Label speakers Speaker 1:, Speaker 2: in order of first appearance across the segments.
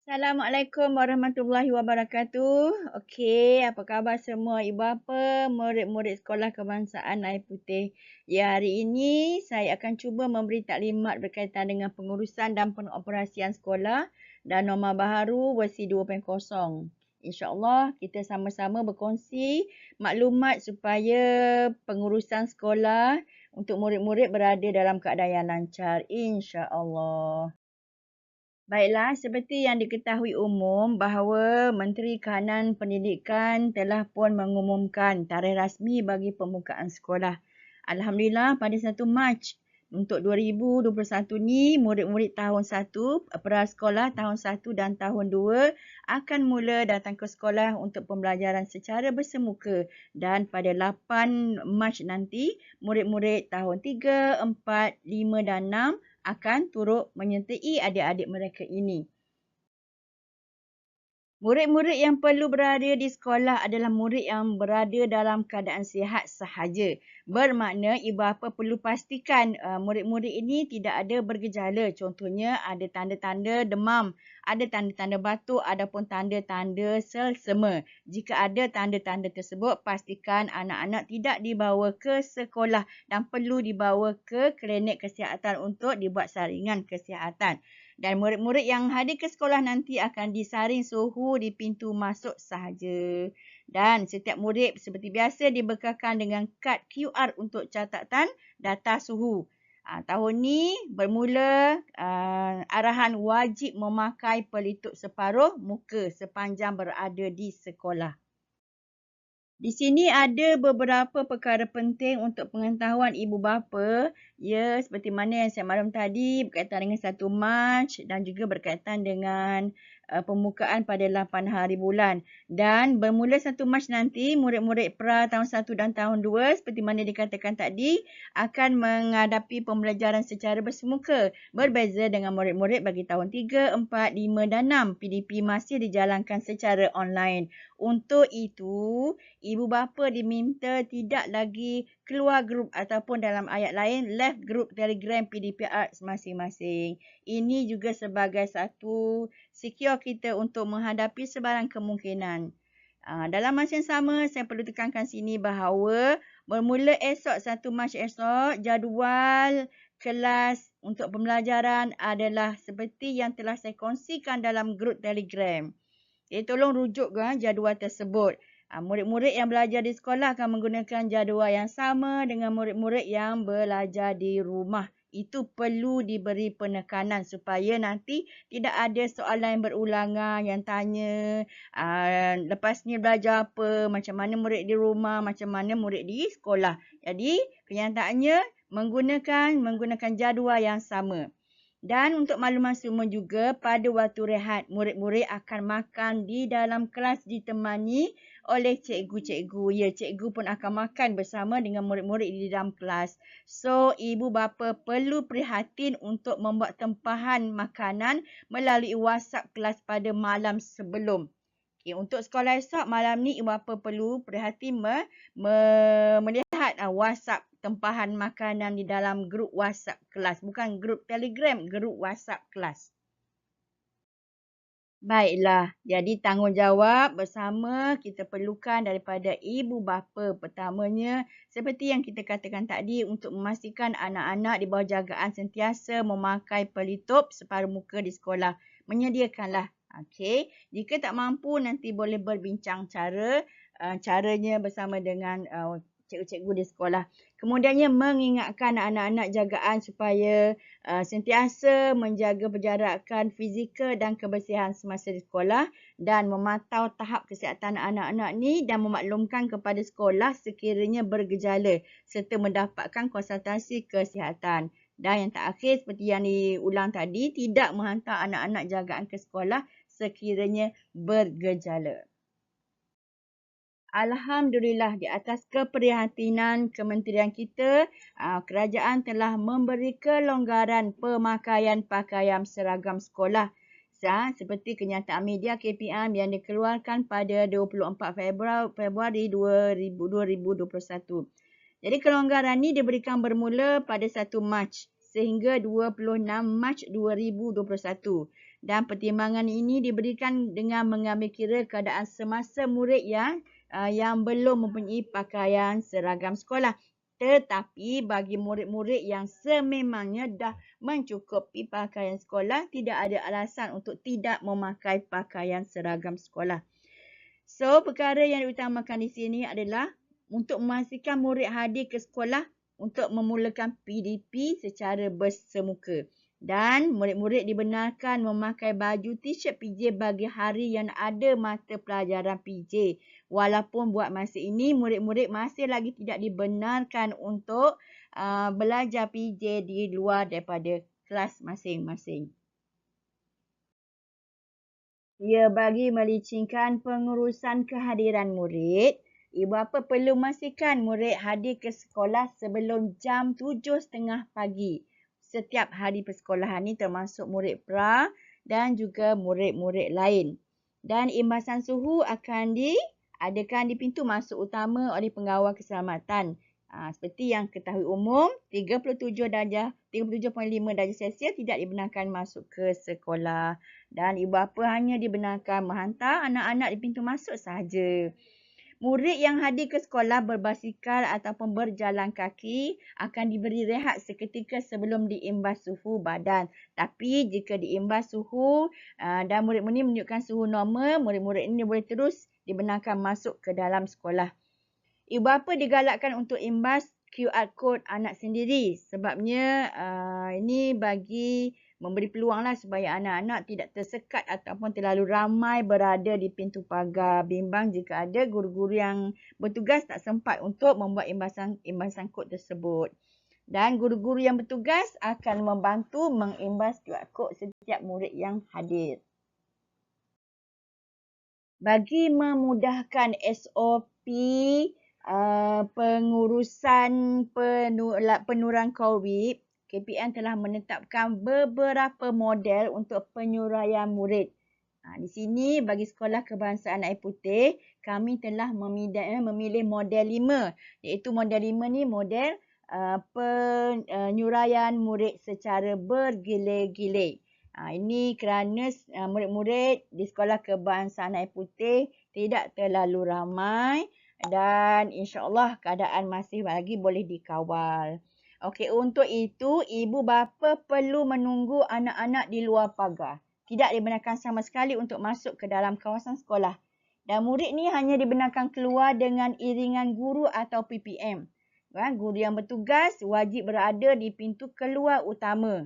Speaker 1: Assalamualaikum warahmatullahi wabarakatuh. Okey, apa khabar semua ibu bapa, murid-murid sekolah kebangsaan Air Putih. Ya, hari ini saya akan cuba memberi taklimat berkaitan dengan pengurusan dan pengoperasian sekolah dan norma baharu versi 2.0. InsyaAllah kita sama-sama berkongsi maklumat supaya pengurusan sekolah untuk murid-murid berada dalam keadaan yang lancar. InsyaAllah. Baiklah, seperti yang diketahui umum bahawa Menteri Kahanan Pendidikan telah pun mengumumkan tarikh rasmi bagi pembukaan sekolah. Alhamdulillah pada 1 Mac untuk 2021 ni murid-murid tahun 1, prasekolah tahun 1 dan tahun 2 akan mula datang ke sekolah untuk pembelajaran secara bersemuka dan pada 8 Mac nanti murid-murid tahun 3, 4, 5 dan 6 akan turut menyertai adik-adik mereka ini. Murid-murid yang perlu berada di sekolah adalah murid yang berada dalam keadaan sihat sahaja. Bermakna ibu bapa perlu pastikan murid-murid ini tidak ada bergejala. Contohnya ada tanda-tanda demam, ada tanda-tanda batuk ataupun tanda-tanda selsema. Jika ada tanda-tanda tersebut, pastikan anak-anak tidak dibawa ke sekolah dan perlu dibawa ke klinik kesihatan untuk dibuat saringan kesihatan. Dan murid-murid yang hadir ke sekolah nanti akan disaring suhu di pintu masuk sahaja. Dan setiap murid seperti biasa dibekalkan dengan kad QR untuk catatan data suhu. Tahun ni bermula arahan wajib memakai pelitup separuh muka sepanjang berada di sekolah. Di sini ada beberapa perkara penting untuk pengetahuan ibu bapa, ya, seperti mana yang saya maklum tadi berkaitan dengan 1 Mac dan juga berkaitan dengan pembukaan pada 8 hari bulan. Dan bermula 1 Mac nanti, murid-murid pra tahun 1 dan tahun 2 seperti mana dikatakan tadi akan menghadapi pembelajaran secara bersemuka. Berbeza dengan murid-murid bagi tahun 3, 4, 5 dan 6. PDP masih dijalankan secara online. Untuk itu, ibu bapa diminta tidak lagi keluar grup ataupun dalam ayat lain left grup Telegram PDP Arts masing-masing. Ini juga sebagai satu secure kita untuk menghadapi sebarang kemungkinan. Dalam masa yang sama, saya perlu tekankan sini bahawa bermula esok 1 Mac esok, jadual kelas untuk pembelajaran adalah seperti yang telah saya kongsikan dalam grup Telegram. Jadi tolong rujuk jadual tersebut. Murid-murid yang belajar di sekolah akan menggunakan jadual yang sama dengan murid-murid yang belajar di rumah. Itu perlu diberi penekanan supaya nanti tidak ada soalan yang berulangan yang tanya lepas ni belajar apa, macam mana murid di rumah, macam mana murid di sekolah. Jadi kenyataannya menggunakan jadual yang sama. Dan untuk makluman semua juga, pada waktu rehat, murid-murid akan makan di dalam kelas ditemani oleh cikgu-cikgu. Ya, cikgu pun akan makan bersama dengan murid-murid di dalam kelas. So, ibu bapa perlu prihatin untuk membuat tempahan makanan melalui WhatsApp kelas pada malam sebelum. Okay, untuk sekolah esok malam ni ibu bapa perlu prihatin melihat WhatsApp tempahan makanan di dalam grup WhatsApp kelas. Bukan grup Telegram, grup WhatsApp kelas. Baiklah, jadi tanggungjawab bersama kita perlukan daripada ibu bapa. Pertamanya, seperti yang kita katakan tadi, untuk memastikan anak-anak di bawah jagaan sentiasa memakai pelitup separuh muka di sekolah. Menyediakanlah. Okey, jika tak mampu nanti boleh berbincang caranya bersama dengan cikgu-cikgu di sekolah. Kemudiannya mengingatkan anak-anak jagaan supaya sentiasa menjaga penjarakan fizikal dan kebersihan semasa di sekolah dan memantau tahap kesihatan anak-anak ni dan memaklumkan kepada sekolah sekiranya bergejala serta mendapatkan konsultasi kesihatan. Dan yang terakhir seperti yang diulang tadi, tidak menghantar anak-anak jagaan ke sekolah sekiranya bergejala. Alhamdulillah, di atas keprihatinan kementerian kita, kerajaan telah memberi kelonggaran pemakaian pakaian seragam sekolah. Seperti kenyataan media KPM yang dikeluarkan pada 24 Februari 2021. Jadi kelonggaran ini diberikan bermula pada 1 Mac sehingga 26 Mac 2021. Dan pertimbangan ini diberikan dengan mengambil kira keadaan semasa murid yang belum mempunyai pakaian seragam sekolah. Tetapi bagi murid-murid yang sememangnya dah mencukupi pakaian sekolah, tidak ada alasan untuk tidak memakai pakaian seragam sekolah. So, perkara yang diutamakan di sini adalah untuk memastikan murid hadir ke sekolah untuk memulakan PDP secara bersemuka. Dan murid-murid dibenarkan memakai baju t-shirt PJ bagi hari yang ada mata pelajaran PJ. Walaupun buat masa ini, murid-murid masih lagi tidak dibenarkan untuk belajar PJ di luar daripada kelas masing-masing. Ya, bagi melicingkan pengurusan kehadiran murid, ibu bapa perlu memastikan murid hadir ke sekolah sebelum jam 7.30 pagi. Setiap hari persekolahan ini termasuk murid pra dan juga murid-murid lain. Dan imbasan suhu akan diadakan di pintu masuk utama oleh pengawal keselamatan. Seperti yang ketahui umum, 37.5 darjah Celsius tidak dibenarkan masuk ke sekolah. Dan ibu bapa hanya dibenarkan menghantar anak-anak di pintu masuk sahaja. Murid yang hadir ke sekolah berbasikal ataupun berjalan kaki akan diberi rehat seketika sebelum diimbas suhu badan. Tapi jika diimbas suhu dan murid-murid menunjukkan suhu normal, murid-murid ini boleh terus dibenarkan masuk ke dalam sekolah. Ibu bapa digalakkan untuk imbas QR code anak sendiri. Sebabnya ini bagi memberi peluanglah supaya anak-anak tidak tersekat ataupun terlalu ramai berada di pintu pagar. Bimbang jika ada guru-guru yang bertugas tak sempat untuk membuat imbasan kod tersebut. Dan guru-guru yang bertugas akan membantu mengimbas QR code setiap murid yang hadir. Bagi memudahkan SOP pengurusan penurunan COVID, KPM telah menetapkan beberapa model untuk penyuraian murid. Di sini bagi Sekolah Kebangsaan Air Putih, kami telah memilih model 5. Iaitu model 5 ni model penyuraian murid secara bergilir-gilir. Ini kerana murid-murid di Sekolah Kebangsaan Air Putih tidak terlalu ramai dan insya-Allah keadaan masih lagi boleh dikawal. Okey, untuk itu ibu bapa perlu menunggu anak-anak di luar pagar. Tidak dibenarkan sama sekali untuk masuk ke dalam kawasan sekolah. Dan murid ni hanya dibenarkan keluar dengan iringan guru atau PPM. Guru yang bertugas wajib berada di pintu keluar utama.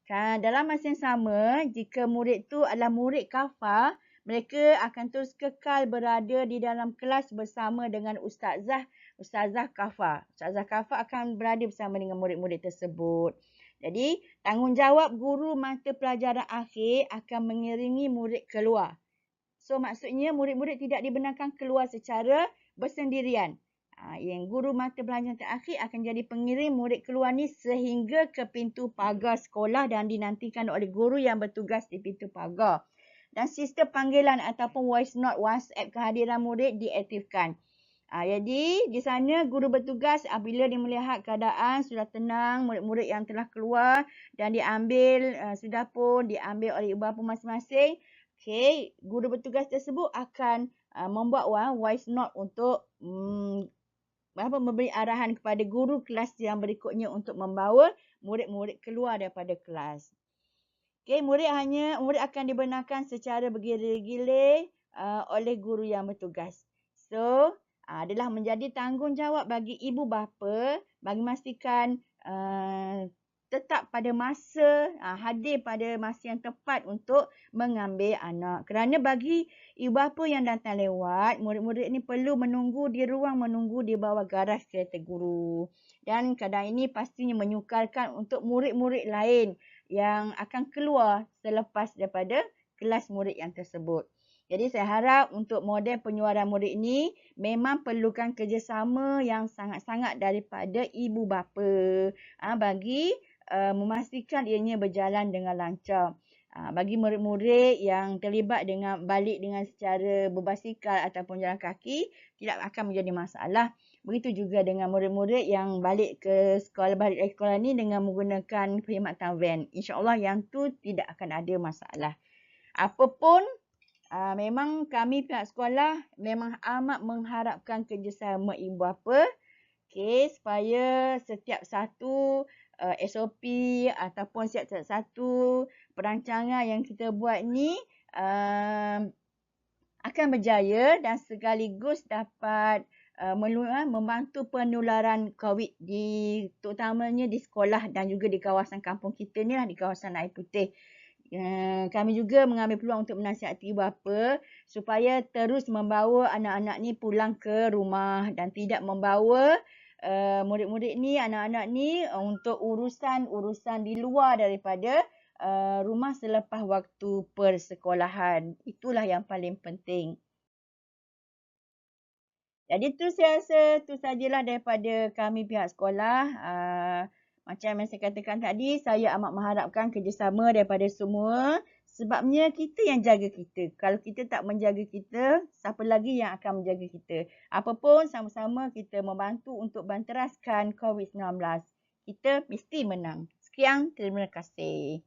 Speaker 1: Dalam masa yang sama, jika murid tu adalah murid kafar, mereka akan terus kekal berada di dalam kelas bersama dengan ustazah kafar. Ustazah kafar akan berada bersama dengan murid-murid tersebut. Jadi, tanggungjawab guru mata pelajaran akhir akan mengiringi murid keluar. So, maksudnya murid-murid tidak dibenarkan keluar secara bersendirian. Yang guru mata pelajaran terakhir akan jadi pengiring murid keluar ni sehingga ke pintu pagar sekolah dan dinantikan oleh guru yang bertugas di pintu pagar. Dan sistem panggilan ataupun voice note WhatsApp kehadiran murid diaktifkan. Jadi di sana guru bertugas apabila dia melihat keadaan sudah tenang, murid-murid yang telah keluar dan sudah pun diambil oleh ibu bapa masing-masing. Okey, guru bertugas tersebut akan membuat voice note untuk memberi arahan kepada guru kelas yang berikutnya untuk membawa murid-murid keluar daripada kelas. Okey, murid akan dibenarkan secara bergilir-gilir oleh guru yang bertugas. So, adalah menjadi tanggungjawab bagi ibu bapa bagi memastikan tetap pada masa, hadir pada masa yang tepat untuk mengambil anak. Kerana bagi ibu bapa yang datang lewat, murid-murid ini perlu menunggu di ruang menunggu di bawah garas kereta guru. Dan keadaan ini pastinya menyukarkan untuk murid-murid lain yang akan keluar selepas daripada kelas murid yang tersebut. Jadi saya harap untuk model penyuaran murid ini memang perlukan kerjasama yang sangat-sangat daripada ibu bapa bagi memastikan ianya berjalan dengan lancar. Bagi murid-murid yang terlibat balik dengan secara berbasikal ataupun jalan kaki, tidak akan menjadi masalah. Begitu juga dengan murid-murid yang balik dari sekolah ni dengan menggunakan perkhidmatan van. InsyaAllah yang tu tidak akan ada masalah. Apapun, memang kami pihak sekolah memang amat mengharapkan kerjasama ibu bapa, supaya setiap satu SOP ataupun setiap satu perancangan yang kita buat ni akan berjaya dan sekaligus dapat membantu penularan COVID terutamanya di sekolah dan juga di kawasan kampung kita ni lah, di kawasan Air Putih. Kami juga mengambil peluang untuk menasihati ibu bapa supaya terus membawa anak-anak ni pulang ke rumah dan tidak membawa murid-murid ni, anak-anak ni untuk urusan-urusan di luar daripada rumah selepas waktu persekolahan. Itulah yang paling penting. Jadi tu saya rasa tu sajalah daripada kami pihak sekolah. Macam yang saya katakan tadi, saya amat mengharapkan kerjasama daripada semua. Sebabnya kita yang jaga kita. Kalau kita tak menjaga kita, siapa lagi yang akan menjaga kita? Apapun sama-sama kita membantu untuk banteraskan COVID-19. Kita mesti menang. Sekian, terima kasih.